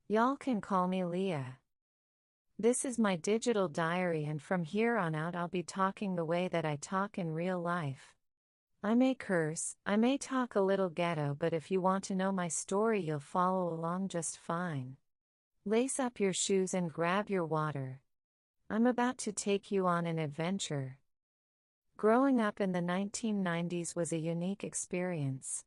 Y'all can call me Leah. This is my digital diary, and from here on out I'll be talking the way that I talk in real life. I may curse, I may talk a little ghetto, but if you want to know my story, you'll follow along just fine. Lace up your shoes and grab your water. I'm about to take you on an adventure. Growing up in the 1990s was a unique experience.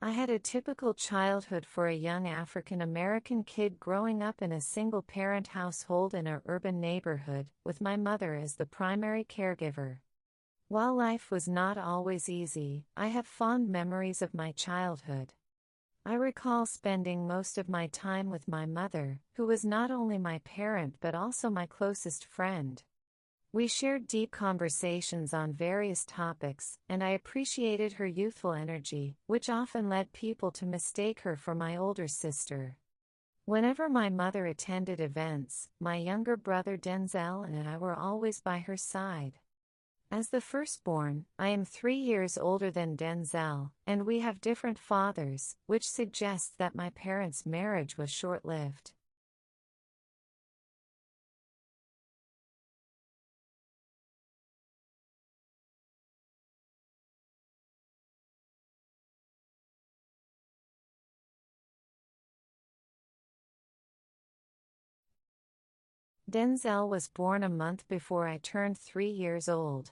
I had a typical childhood for a young African American kid growing up in a single-parent household in an urban neighborhood, with my mother as the primary caregiver. While life was not always easy, I have fond memories of my childhood. I recall spending most of my time with my mother, who was not only my parent but also my closest friend. We shared deep conversations on various topics, and I appreciated her youthful energy, which often led people to mistake her for my older sister. Whenever my mother attended events, my younger brother Denzel and I were always by her side. As the firstborn, I am 3 years older than Denzel, and we have different fathers, which suggests that my parents' marriage was short-lived. Denzel was born a month before I turned 3 years old.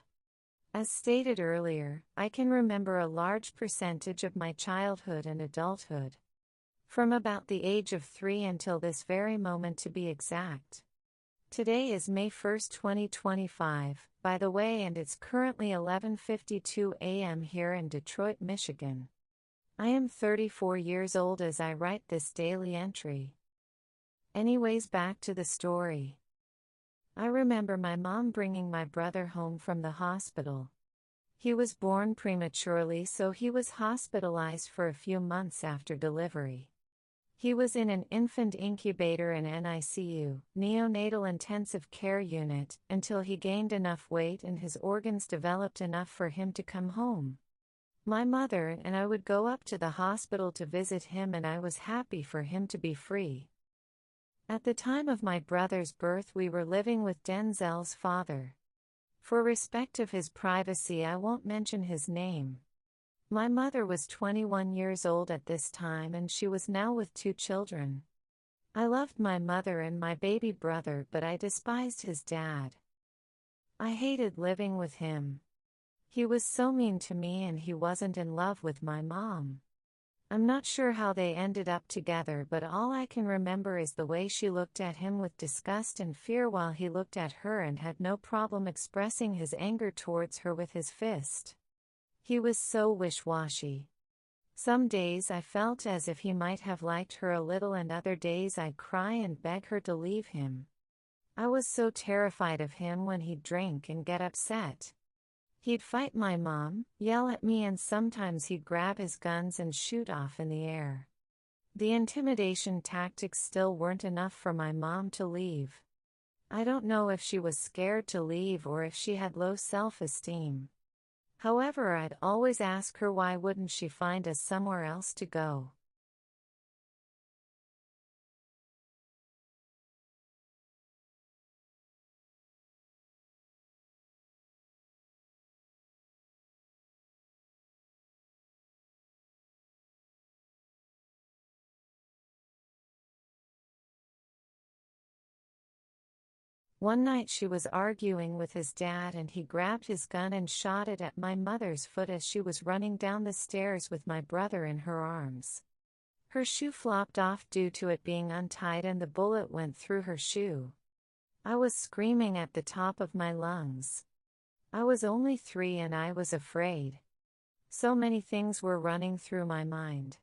As stated earlier, I can remember a large percentage of my childhood and adulthood. From about the age of 3 until this very moment, to be exact. Today is May 1st, 2025, by the way, and it's currently 11:52 a.m. here in Detroit, Michigan. I am 34 years old as I write this daily entry. Anyways, back to the story. I remember my mom bringing my brother home from the hospital. He was born prematurely, so he was hospitalized for a few months after delivery. He was in an infant incubator and NICU, neonatal intensive care unit, until he gained enough weight and his organs developed enough for him to come home. My mother and I would go up to the hospital to visit him, and I was happy for him to be free. At the time of my brother's birth, we were living with Denzel's father. For respect of his privacy, I won't mention his name. My mother was 21 years old at this time, and she was now with 2 children. I loved my mother and my baby brother, but I despised his dad. I hated living with him. He was so mean to me, and he wasn't in love with my mom. I'm not sure how they ended up together, but all I can remember is the way she looked at him with disgust and fear while he looked at her and had no problem expressing his anger towards her with his fist. He was so wish-washy. Some days I felt as if he might have liked her a little, and other days I'd cry and beg her to leave him. I was so terrified of him when he'd drink and get upset. He'd fight my mom, yell at me, and sometimes he'd grab his guns and shoot off in the air. The intimidation tactics still weren't enough for my mom to leave. I don't know if she was scared to leave or if she had low self-esteem. However, I'd always ask her why wouldn't she find us somewhere else to go. One night she was arguing with his dad, and he grabbed his gun and shot it at my mother's foot as she was running down the stairs with my brother in her arms. Her shoe flopped off due to it being untied, and the bullet went through her shoe. I was screaming at the top of my lungs. I was only 3 and I was afraid. So many things were running through my mind.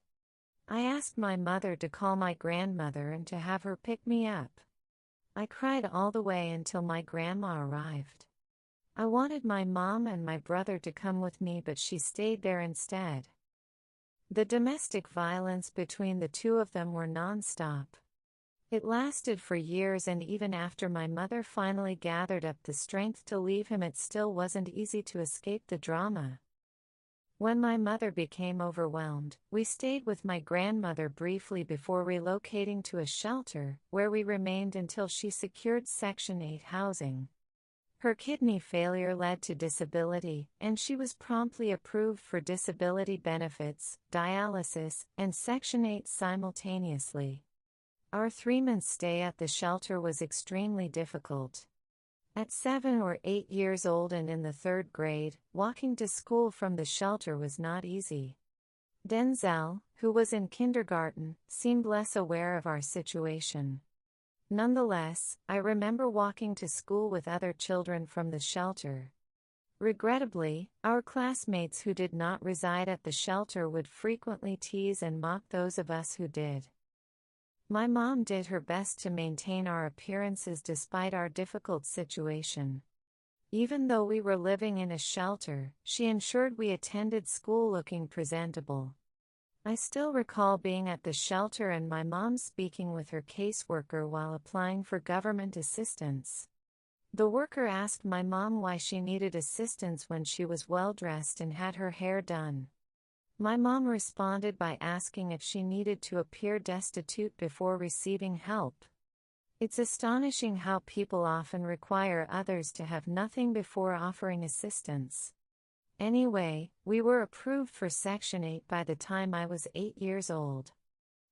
I asked my mother to call my grandmother and to have her pick me up. I cried all the way until my grandma arrived. I wanted my mom and my brother to come with me, but she stayed there instead. The domestic violence between the two of them were non-stop. It lasted for years, and even after my mother finally gathered up the strength to leave him, it still wasn't easy to escape the drama. When my mother became overwhelmed, we stayed with my grandmother briefly before relocating to a shelter, where we remained until she secured Section 8 housing. Her kidney failure led to disability, and she was promptly approved for disability benefits, dialysis, and Section 8 simultaneously. Our 3-month stay at the shelter was extremely difficult. At 7 or 8 years old and in the 3rd grade, walking to school from the shelter was not easy. Denzel, who was in kindergarten, seemed less aware of our situation. Nonetheless, I remember walking to school with other children from the shelter. Regrettably, our classmates who did not reside at the shelter would frequently tease and mock those of us who did. My mom did her best to maintain our appearances despite our difficult situation. Even though we were living in a shelter, she ensured we attended school looking presentable. I still recall being at the shelter and my mom speaking with her caseworker while applying for government assistance. The worker asked my mom why she needed assistance when she was well-dressed and had her hair done. My mom responded by asking if she needed to appear destitute before receiving help. It's astonishing how people often require others to have nothing before offering assistance. Anyway, we were approved for Section 8 by the time I was 8 years old.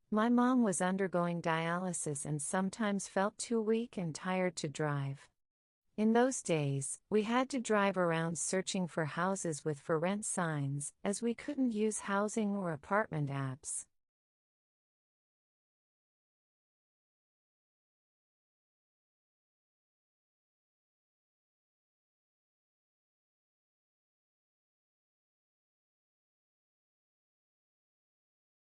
My mom was undergoing dialysis and sometimes felt too weak and tired to drive. In those days, we had to drive around searching for houses with for rent signs, as we couldn't use housing or apartment apps.